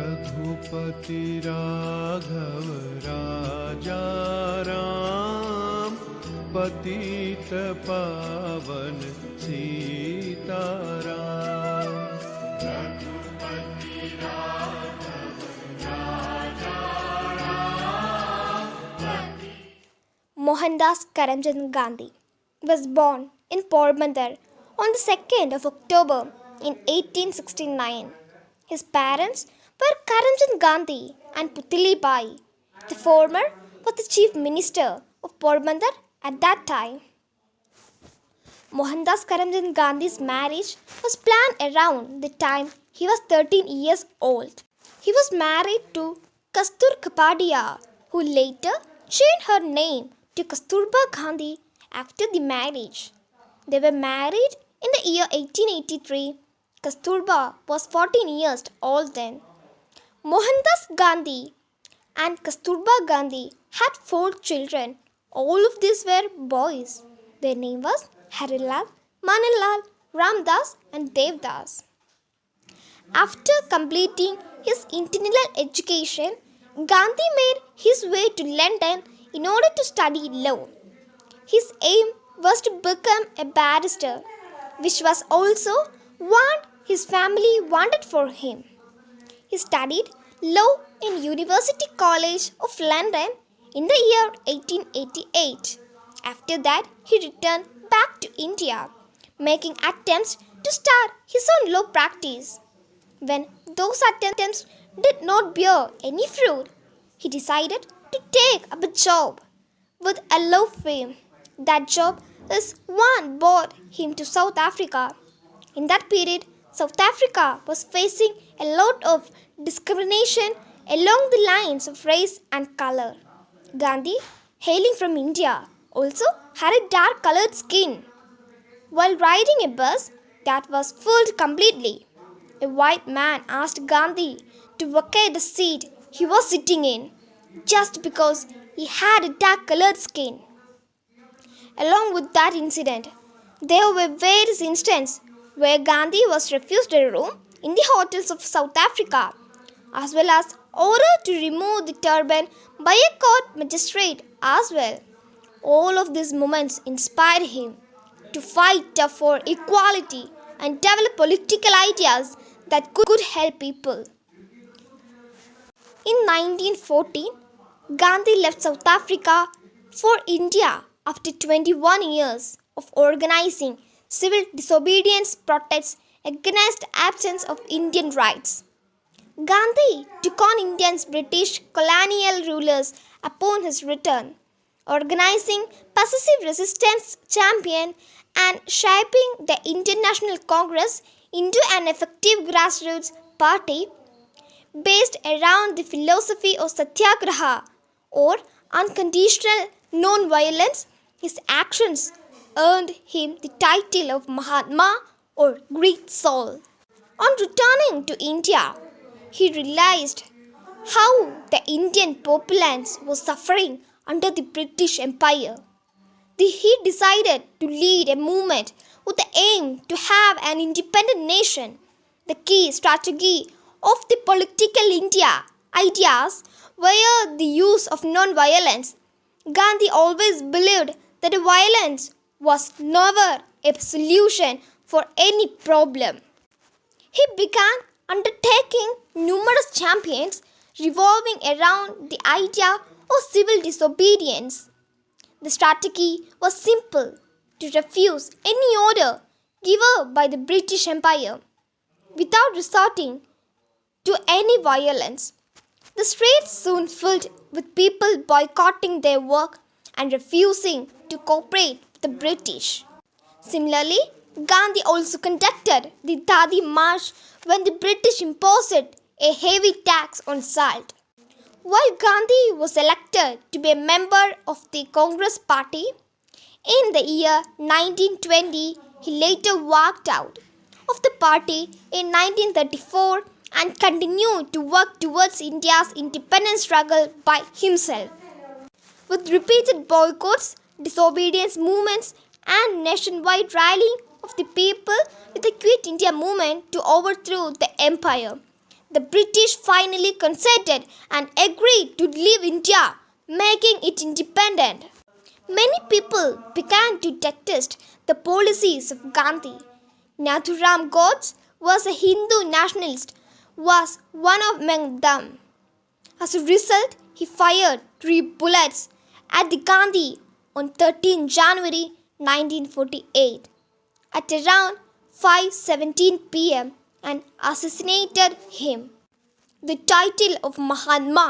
रघुपति राघव राजा राम, पतित पावन सीताराम। रघुपति राघव राजा Ram. Mohandas Karamchand Gandhi was born in Porbandar on the 2nd of October in 1869. His parents were Karamchand Gandhi and Putili Bai. The former was the chief minister of Porbandar at that time. Mohandas Karamchand Gandhi's marriage was planned around the time he was 13 years old. He was married to Kastur Kapadia, who later changed her name to Kasturba Gandhi after the marriage. They were married in the year 1883. Kasturba was 14 years old then. Mohandas Gandhi and Kasturba Gandhi had 4 children. All of these were boys. Their name was Harilal, Manilal, Ramdas and Devdas. After completing his internal education, Gandhi made his way to London in order to study law. His aim was to become a barrister, which was also what his family wanted for him. He studied law in University College of London in the year 1888. After that, he returned back to India, making attempts to start his own law practice. When those attempts did not bear any fruit, he decided to take up a job with a law firm. That job is what brought him to South Africa. In that period, South Africa was facing a lot of discrimination along the lines of race and color. Gandhi, hailing from India, also had a dark colored skin. While riding a bus that was filled completely, a white man asked Gandhi to vacate the seat he was sitting in, just because he had a dark colored skin. Along with that incident, there were various instances where Gandhi was refused a room in the hotels of South Africa, as well as ordered to remove the turban by a court magistrate as well. All of these moments inspired him to fight for equality and develop political ideas that could help people. In 1914, Gandhi left South Africa for India after 21 years of organizing civil disobedience protests against the absence of Indian rights. Gandhi took on India's British colonial rulers upon his return, organizing passive resistance champion and shaping the Indian National Congress into an effective grassroots party based around the philosophy of Satyagraha or unconditional non-violence. His actions earned him the title of Mahatma or Great Soul. On returning to India, he realized how the Indian populace was suffering under the British Empire. He decided to lead a movement with the aim to have an independent nation. The key strategy of the political India ideas were the use of non-violence. Gandhi always believed that violence was never a solution for any problem. He began undertaking numerous campaigns revolving around the idea of civil disobedience. The strategy was simple: to refuse any order given by the British Empire without resorting to any violence. The streets soon filled with people boycotting their work and refusing to cooperate with the British. Similarly, Gandhi also conducted the Dadi March when the British imposed a heavy tax on salt. While Gandhi was elected to be a member of the Congress Party in the year 1920, he later walked out of the party in 1934 and continued to work towards India's independence struggle by himself. With repeated boycotts, disobedience movements, and nationwide rallying of the people with the Quit India movement to overthrow the empire, the British finally consented and agreed to leave India, making it independent. Many people began to detest the policies of Gandhi. Nathuram Godse was a Hindu nationalist, was one among them. As a result, he fired 3 bullets at the Gandhi on 13 January 1948 at around 5:17 p.m. and assassinated him. The title of Mahatma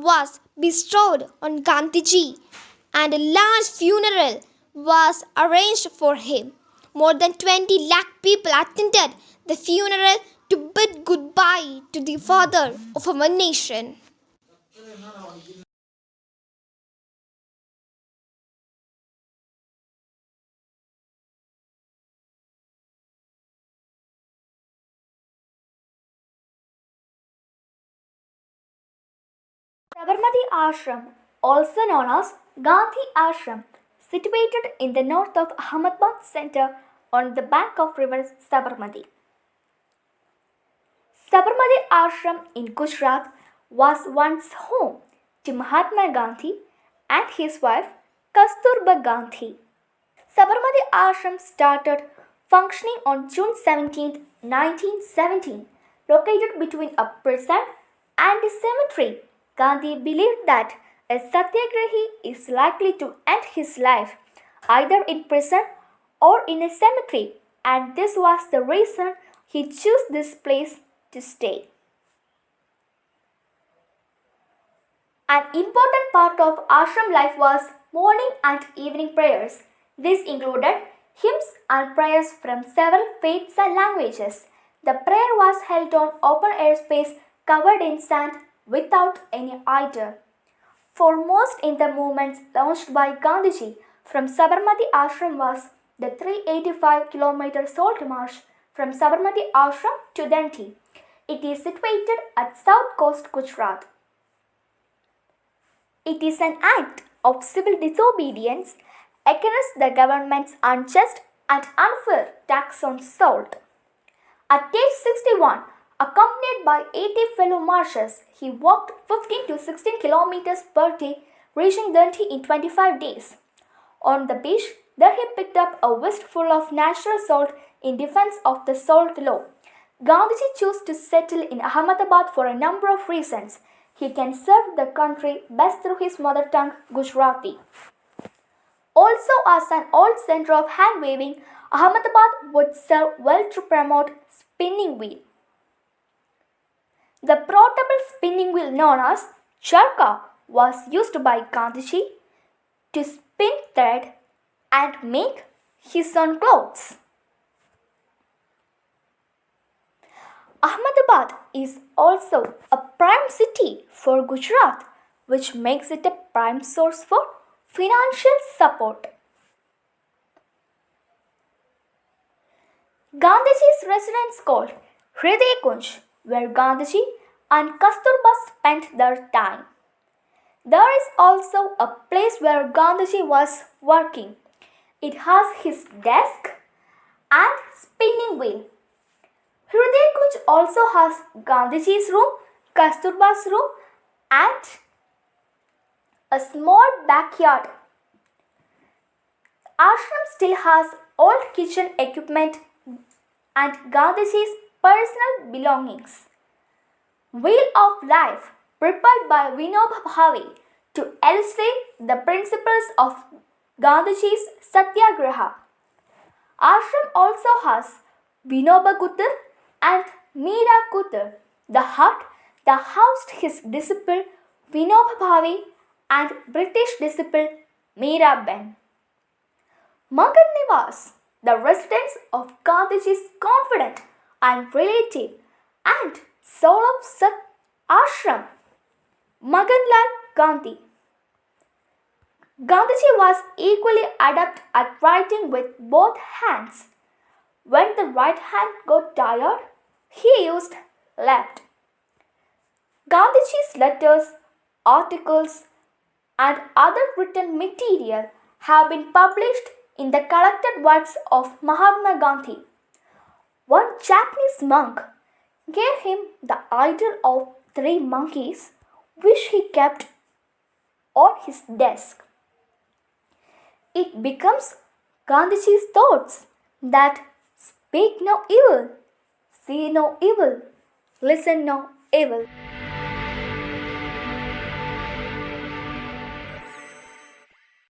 was bestowed on Gandhiji and a large funeral was arranged for him. More than 20 lakh people attended the funeral to bid goodbye to the father of our nation. Sabarmati Ashram, also known as Gandhi Ashram, situated in the north of Ahmedabad center on the bank of river Sabarmati. Sabarmati Ashram in Gujarat was once home to Mahatma Gandhi and his wife Kasturba Gandhi. Sabarmati Ashram started functioning on June 17, 1917, located between a prison and a cemetery. Gandhi believed that a satyagrahi is likely to end his life either in prison or in a cemetery, and this was the reason he chose this place to stay. An important part of ashram life was morning and evening prayers. This included hymns and prayers from several faiths and languages. The prayer was held on open air space covered in sand without any idol. Foremost in the movements launched by Gandhiji from Sabarmati Ashram was the 385-kilometer salt march from Sabarmati Ashram to Danti. It is situated at south coast Gujarat. It is an act of civil disobedience against the government's unjust and unfair tax on salt. At age 61, accompanied by 80 fellow marchers, he walked 15 to 16 kilometers per day, reaching Danti in 25 days. On the beach, there he picked up a whisk full of natural salt in defense of the salt law. Gandhiji chose to settle in Ahmedabad for a number of reasons. He can serve the country best through his mother tongue, Gujarati. Also, as an old center of hand waving, Ahmedabad would serve well to promote spinning wheel. The portable spinning wheel known as charkha was used by Gandhiji to spin thread and make his own clothes. Ahmedabad is also a prime city for Gujarat, which makes it a prime source for financial support. Gandhiji's residence called Hriday Kunj, where Gandhiji and Kasturba spent their time. There is also a place where Gandhiji was working. It has his desk and spinning wheel. Hriday Kunj also has Gandhiji's room, Kasturba's room, and a small backyard. Ashram still has old kitchen equipment and Gandhiji's personal belongings. Wheel of Life, prepared by Vinoba Bhave to illustrate the principles of Gandhiji's Satyagraha. Ashram also has Vinoba Kutir and Meera Kutir, the hut that housed his disciple Vinoba Bhave and British disciple Meera Ben. Magar Nivas, the residence of Gandhiji's confidant and relative and soul of Sat Ashram, Maganlal Gandhi. Gandhiji was equally adept at writing with both hands. When the right hand got tired, he used left. Gandhiji's letters, articles, and other written material have been published in the collected works of Mahatma Gandhi. One Japanese monk gave him the idol of three monkeys, which he kept on his desk. It becomes Gandhiji's thoughts that speak no evil, see no evil, listen no evil.